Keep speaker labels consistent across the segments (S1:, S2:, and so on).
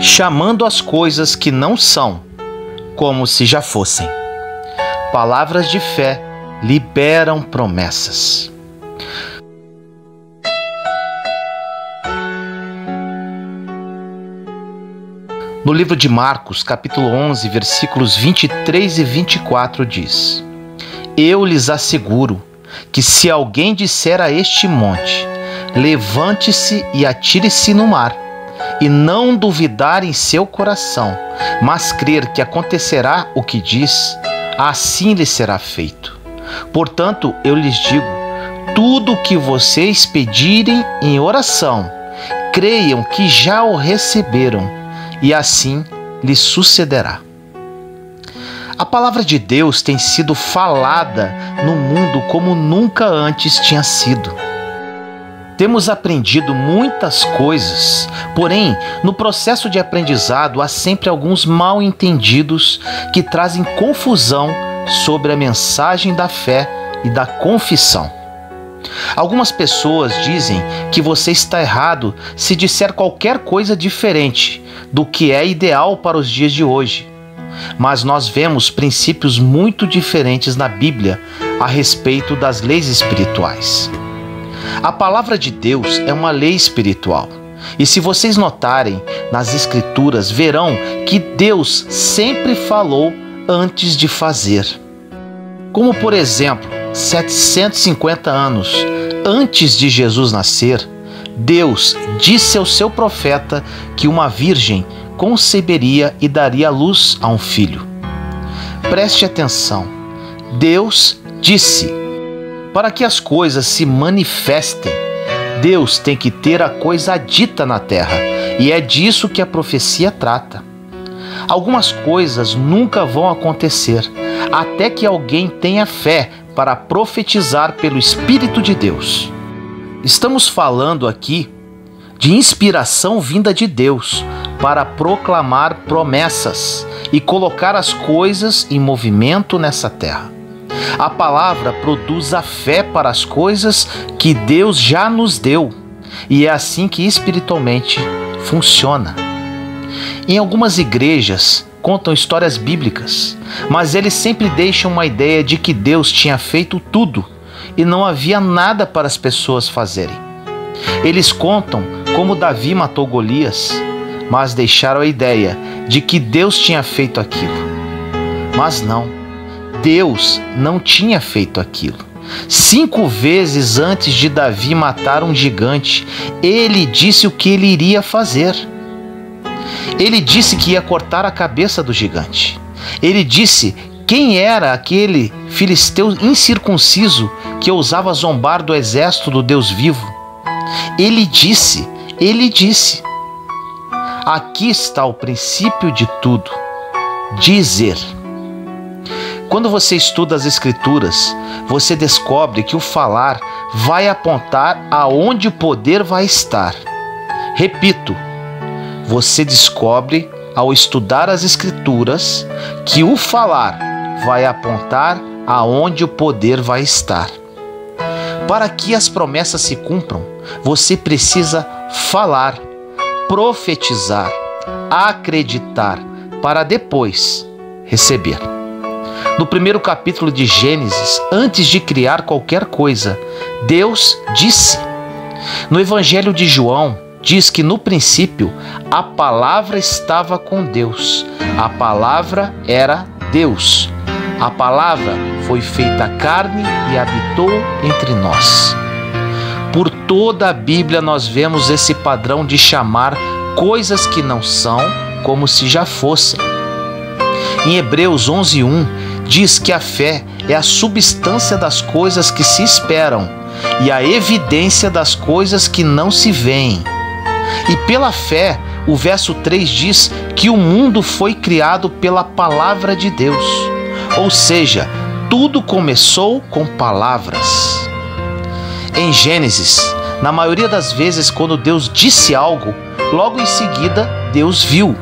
S1: chamando as coisas que não são, como se já fossem. Palavras de fé liberam promessas. No livro de Marcos, capítulo 11, versículos 23 e 24 diz: Eu lhes asseguro que se alguém disser a este monte, levante-se e atire-se no mar, e não duvidar em seu coração, mas crer que acontecerá o que diz, assim lhe será feito. Portanto, eu lhes digo, tudo o que vocês pedirem em oração, creiam que já o receberam, e assim lhes sucederá. A palavra de Deus tem sido falada no mundo como nunca antes tinha sido. Temos aprendido muitas coisas, porém, no processo de aprendizado há sempre alguns mal-entendidos que trazem confusão sobre a mensagem da fé e da confissão. Algumas pessoas dizem que você está errado se disser qualquer coisa diferente do que é ideal para os dias de hoje. Mas nós vemos princípios muito diferentes na Bíblia a respeito das leis espirituais. A palavra de Deus é uma lei espiritual. E se vocês notarem nas Escrituras, verão que Deus sempre falou antes de fazer. Como, por exemplo, 750 anos antes de Jesus nascer, Deus disse ao seu profeta que uma virgem conceberia e daria à luz a um filho. Preste atenção. Deus disse: para que as coisas se manifestem, Deus tem que ter a coisa dita na terra, e é disso que a profecia trata. Algumas coisas nunca vão acontecer, até que alguém tenha fé para profetizar pelo Espírito de Deus. Estamos falando aqui de inspiração vinda de Deus para proclamar promessas e colocar as coisas em movimento nessa terra. A palavra produz a fé para as coisas que Deus já nos deu, e é assim que espiritualmente funciona. Em algumas igrejas contam histórias bíblicas, mas eles sempre deixam uma ideia de que Deus tinha feito tudo e não havia nada para as pessoas fazerem. Eles contam como Davi matou Golias, mas deixaram a ideia de que Deus tinha feito aquilo. Mas não, Deus não tinha feito aquilo. 5 vezes antes de Davi matar um gigante, ele disse o que ele iria fazer. Ele disse que ia cortar a cabeça do gigante. Ele disse quem era aquele filisteu incircunciso que ousava zombar do exército do Deus vivo. Ele disse. Aqui está o princípio de tudo: dizer. Quando você estuda as Escrituras, você descobre que o falar vai apontar aonde o poder vai estar. Repito, você descobre ao estudar as Escrituras que o falar vai apontar aonde o poder vai estar. Para que as promessas se cumpram, você precisa falar, profetizar, acreditar, para depois receber. No primeiro capítulo de Gênesis, antes de criar qualquer coisa, Deus disse. No Evangelho de João, diz que no princípio a palavra estava com Deus. A palavra era Deus. A palavra foi feita carne e habitou entre nós. Por toda a Bíblia nós vemos esse padrão de chamar coisas que não são como se já fossem. Em Hebreus 11:1 diz que a fé é a substância das coisas que se esperam e a evidência das coisas que não se veem. E pela fé, o verso 3 diz que o mundo foi criado pela palavra de Deus. Ou seja, tudo começou com palavras. Em Gênesis, na maioria das vezes quando Deus disse algo, logo em seguida Deus viu.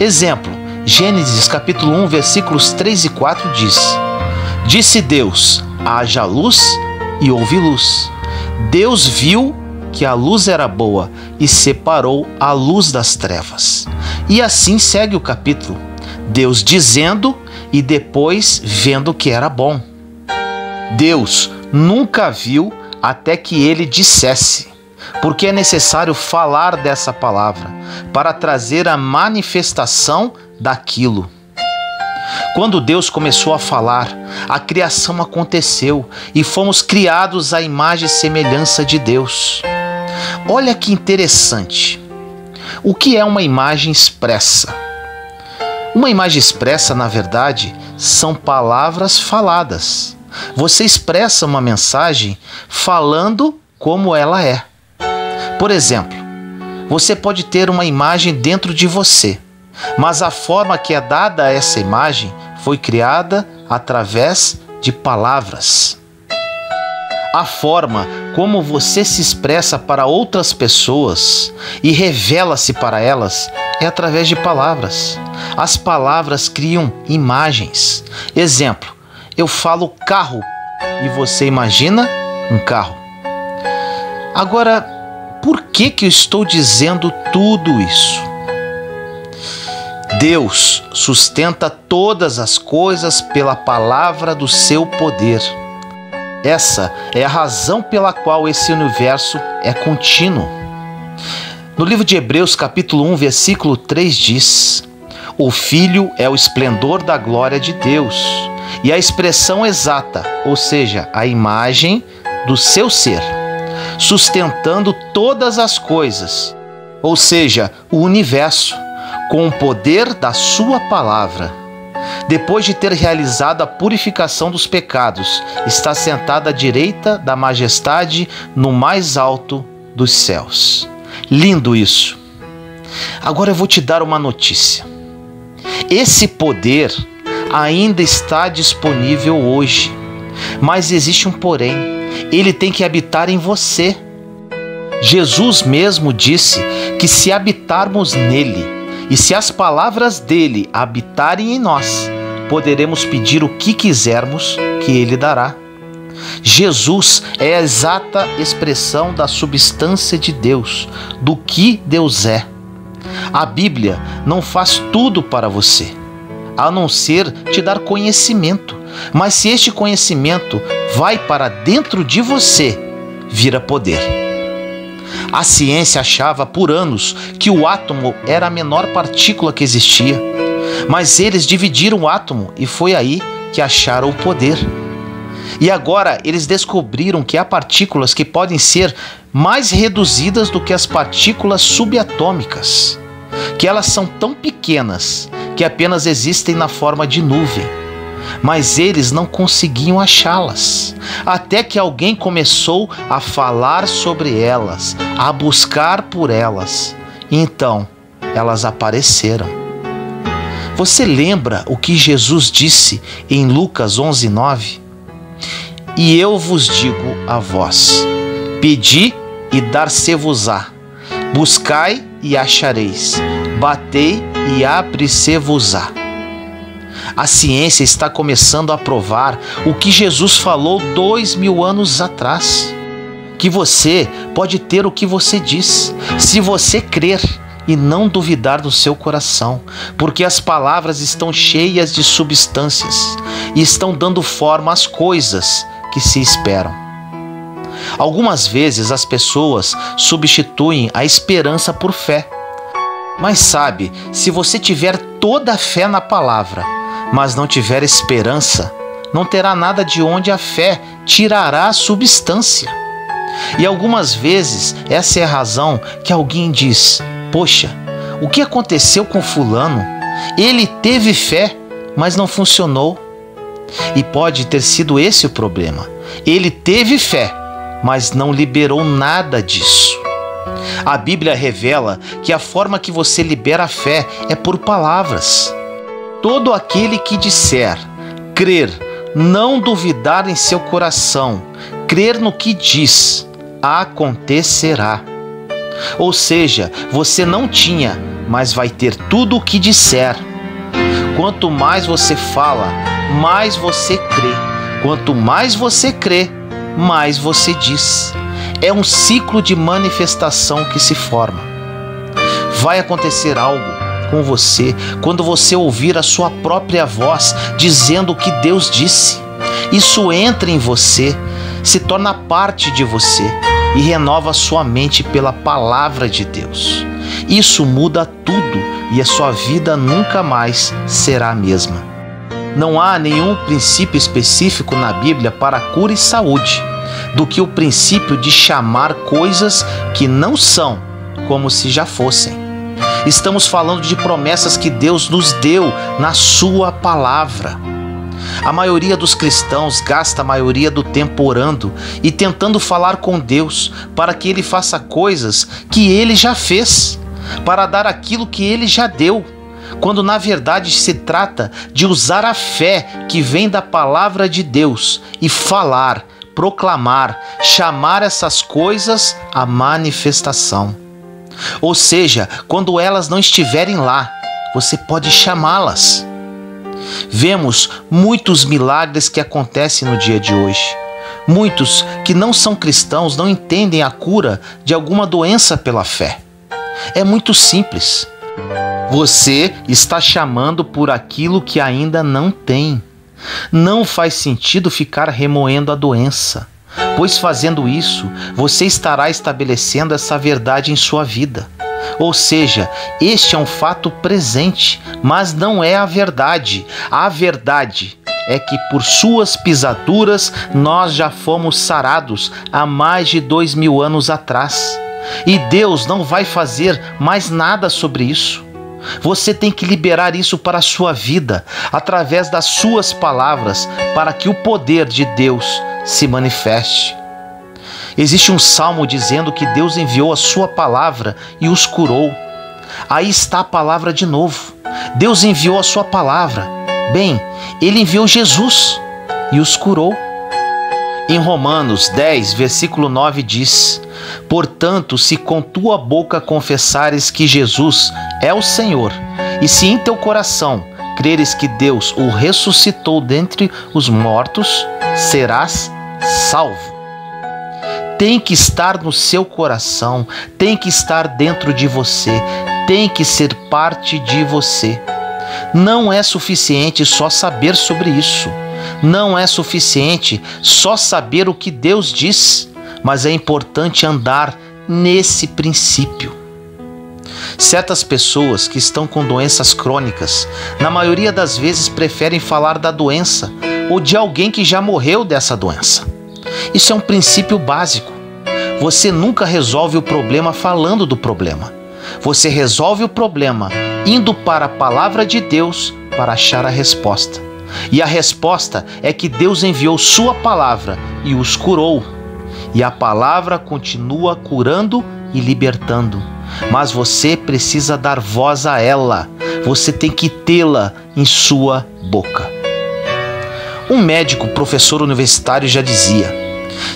S1: Exemplo, Gênesis capítulo 1, versículos 3 e 4 diz: Disse Deus, haja luz, e houve luz. Deus viu que a luz era boa e separou a luz das trevas. E assim segue o capítulo. Deus dizendo e depois vendo que era bom. Deus nunca viu até que ele dissesse, porque é necessário falar dessa palavra para trazer a manifestação daquilo. Quando Deus começou a falar, a criação aconteceu e fomos criados à imagem e semelhança de Deus. Olha que interessante. O que é uma imagem expressa? Uma imagem expressa, na verdade, são palavras faladas. Você expressa uma mensagem falando como ela é. Por exemplo, você pode ter uma imagem dentro de você, mas a forma que é dada a essa imagem foi criada através de palavras. A forma como você se expressa para outras pessoas e revela-se para elas é através de palavras. As palavras criam imagens. Exemplo, eu falo carro e você imagina um carro. Agora, por que eu estou dizendo tudo isso? Deus sustenta todas as coisas pela palavra do seu poder. Essa é a razão pela qual esse universo é contínuo. No livro de Hebreus, capítulo 1, versículo 3 diz: o Filho é o esplendor da glória de Deus e a expressão exata, ou seja, a imagem do seu ser, sustentando todas as coisas, ou seja, o universo, com o poder da sua palavra. Depois de ter realizado a purificação dos pecados, está sentado à direita da majestade no mais alto dos céus. Lindo isso! Agora eu vou te dar uma notícia. Esse poder ainda está disponível hoje, mas existe um porém. Ele tem que habitar em você. Jesus mesmo disse que se habitarmos nele, e se as palavras dele habitarem em nós, poderemos pedir o que quisermos que ele dará. Jesus é a exata expressão da substância de Deus, do que Deus é. A Bíblia não faz tudo para você, a não ser te dar conhecimento. Mas se este conhecimento vai para dentro de você, vira poder. A ciência achava por anos que o átomo era a menor partícula que existia, mas eles dividiram o átomo e foi aí que acharam o poder. E agora eles descobriram que há partículas que podem ser mais reduzidas do que as partículas subatômicas, que elas são tão pequenas que apenas existem na forma de nuvem. Mas eles não conseguiam achá-las, até que alguém começou a falar sobre elas, a buscar por elas. Então, elas apareceram. Você lembra o que Jesus disse em Lucas 11:9? E eu vos digo a vós, pedi e dar-se-vos-á, buscai e achareis, batei e abre-se-vos-á. A ciência está começando a provar o que Jesus falou 2000 anos atrás, que você pode ter o que você diz, se você crer e não duvidar do seu coração, porque as palavras estão cheias de substâncias e estão dando forma às coisas que se esperam. Algumas vezes as pessoas substituem a esperança por fé. Mas sabe, se você tiver toda a fé na palavra, mas não tiver esperança, não terá nada de onde a fé tirará a substância. E algumas vezes essa é a razão que alguém diz: poxa, o que aconteceu com fulano? Ele teve fé, mas não funcionou. E pode ter sido esse o problema. Ele teve fé, mas não liberou nada disso. A Bíblia revela que a forma que você libera a fé é por palavras. Todo aquele que disser, crer, não duvidar em seu coração, crer no que diz, acontecerá. Ou seja, você não tinha, mas vai ter tudo o que disser. Quanto mais você fala, mais você crê. Quanto mais você crê, mais você diz. É um ciclo de manifestação que se forma. Vai acontecer algo com você quando você ouvir a sua própria voz dizendo o que Deus disse. Isso entra em você, se torna parte de você e renova sua mente pela palavra de Deus. Isso muda tudo e a sua vida nunca mais será a mesma. Não há nenhum princípio específico na Bíblia para cura e saúde do que o princípio de chamar coisas que não são como se já fossem. Estamos falando de promessas que Deus nos deu na sua palavra. A maioria dos cristãos gasta a maioria do tempo orando e tentando falar com Deus para que Ele faça coisas que Ele já fez, para dar aquilo que Ele já deu, quando na verdade se trata de usar a fé que vem da palavra de Deus e falar, proclamar, chamar essas coisas à manifestação. Ou seja, quando elas não estiverem lá, você pode chamá-las. Vemos muitos milagres que acontecem no dia de hoje. Muitos que não são cristãos não entendem a cura de alguma doença pela fé. É muito simples. Você está chamando por aquilo que ainda não tem. Não faz sentido ficar remoendo a doença, pois fazendo isso, você estará estabelecendo essa verdade em sua vida. Ou seja, este é um fato presente, mas não é a verdade. A verdade é que por suas pisaduras nós já fomos sarados há mais de 2000 anos atrás. E Deus não vai fazer mais nada sobre isso. Você tem que liberar isso para a sua vida, através das suas palavras, para que o poder de Deus se manifeste. Existe um salmo dizendo que Deus enviou a sua palavra e os curou. Aí está a palavra de novo. Deus enviou a sua palavra. Bem, Ele enviou Jesus e os curou. Em Romanos 10, versículo 9 diz: portanto, se com tua boca confessares que Jesus é o Senhor, e se em teu coração creres que Deus o ressuscitou dentre os mortos, serás salvo. Tem que estar no seu coração, tem que estar dentro de você, tem que ser parte de você. Não é suficiente só saber sobre isso. Não é suficiente só saber o que Deus diz, mas é importante andar nesse princípio. Certas pessoas que estão com doenças crônicas, na maioria das vezes preferem falar da doença ou de alguém que já morreu dessa doença. Isso é um princípio básico. Você nunca resolve o problema falando do problema. Você resolve o problema indo para a palavra de Deus para achar a resposta. E a resposta é que Deus enviou sua palavra e os curou. E a palavra continua curando e libertando. Mas você precisa dar voz a ela. Você tem que tê-la em sua boca. Um médico, professor universitário já dizia: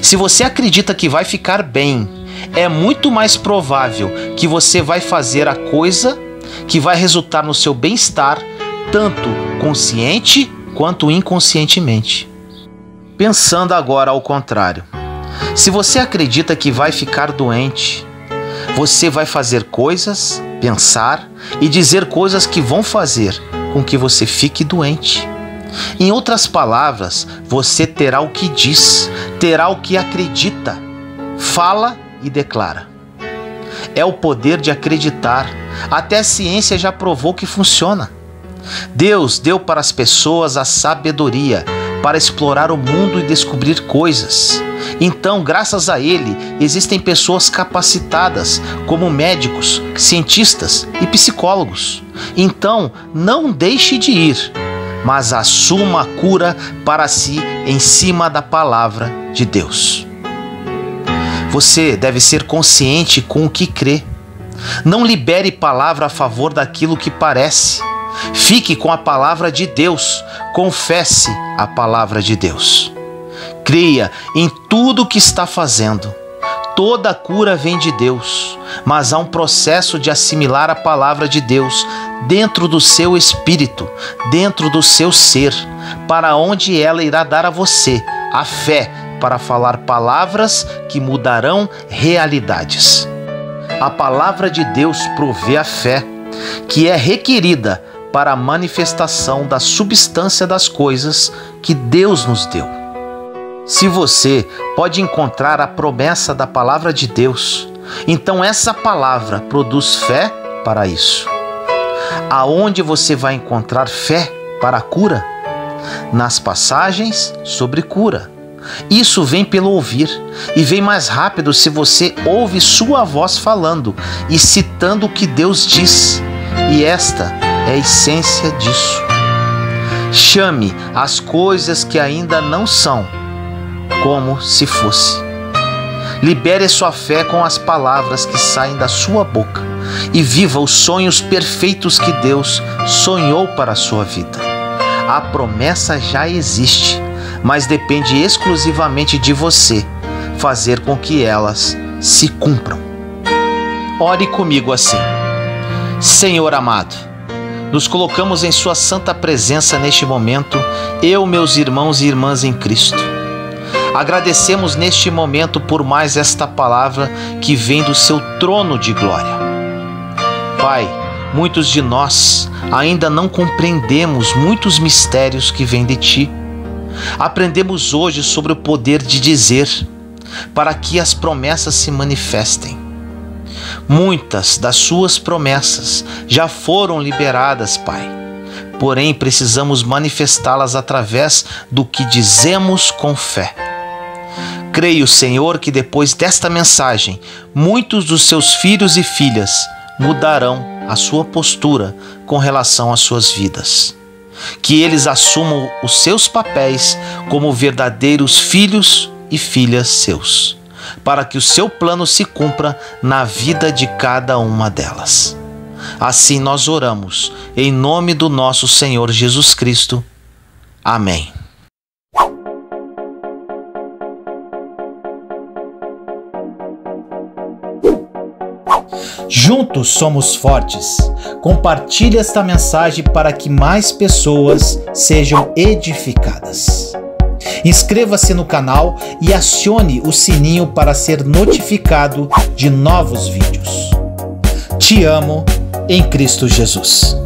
S1: se você acredita que vai ficar bem, é muito mais provável que você vai fazer a coisa que vai resultar no seu bem-estar, tanto consciente quanto inconscientemente. Pensando agora ao contrário, se você acredita que vai ficar doente, você vai fazer coisas, pensar e dizer coisas que vão fazer com que você fique doente. Em outras palavras, você terá o que diz, terá o que acredita, fala e declara. É o poder de acreditar. Até a ciência já provou que funciona. Deus deu para as pessoas a sabedoria para explorar o mundo e descobrir coisas. Então, graças a Ele, existem pessoas capacitadas, como médicos, cientistas e psicólogos. Então, não deixe de ir, mas assuma a cura para si em cima da palavra de Deus. Você deve ser consciente com o que crê. Não libere palavra a favor daquilo que parece. Fique com a palavra de Deus. Confesse a palavra de Deus. Creia em tudo o que está fazendo. Toda cura vem de Deus, mas há um processo de assimilar a palavra de Deus dentro do seu espírito, dentro do seu ser, para onde ela irá dar a você a fé para falar palavras que mudarão realidades. A palavra de Deus provê a fé, que é requerida para a manifestação da substância das coisas que Deus nos deu. Se você pode encontrar a promessa da palavra de Deus, então essa palavra produz fé para isso. Aonde você vai encontrar fé para a cura? Nas passagens sobre cura. Isso vem pelo ouvir, e vem mais rápido se você ouve sua voz falando e citando o que Deus diz. E esta é a essência disso. Chame as coisas que ainda não são, como se fosse. Libere sua fé com as palavras que saem da sua boca e viva os sonhos perfeitos que Deus sonhou para a sua vida. A promessa já existe, mas depende exclusivamente de você fazer com que elas se cumpram. Ore comigo assim: Senhor amado, nos colocamos em sua santa presença neste momento, eu, meus irmãos e irmãs em Cristo. Agradecemos neste momento por mais esta palavra que vem do seu trono de glória. Pai, muitos de nós ainda não compreendemos muitos mistérios que vêm de Ti. Aprendemos hoje sobre o poder de dizer, para que as promessas se manifestem. Muitas das suas promessas já foram liberadas, Pai. Porém, precisamos manifestá-las através do que dizemos com fé. Creio, Senhor, que depois desta mensagem, muitos dos seus filhos e filhas mudarão a sua postura com relação às suas vidas. Que eles assumam os seus papéis como verdadeiros filhos e filhas seus, para que o seu plano se cumpra na vida de cada uma delas. Assim nós oramos, em nome do nosso Senhor Jesus Cristo. Amém. Juntos somos fortes. Compartilhe esta mensagem para que mais pessoas sejam edificadas. Inscreva-se no canal e acione o sininho para ser notificado de novos vídeos. Te amo em Cristo Jesus.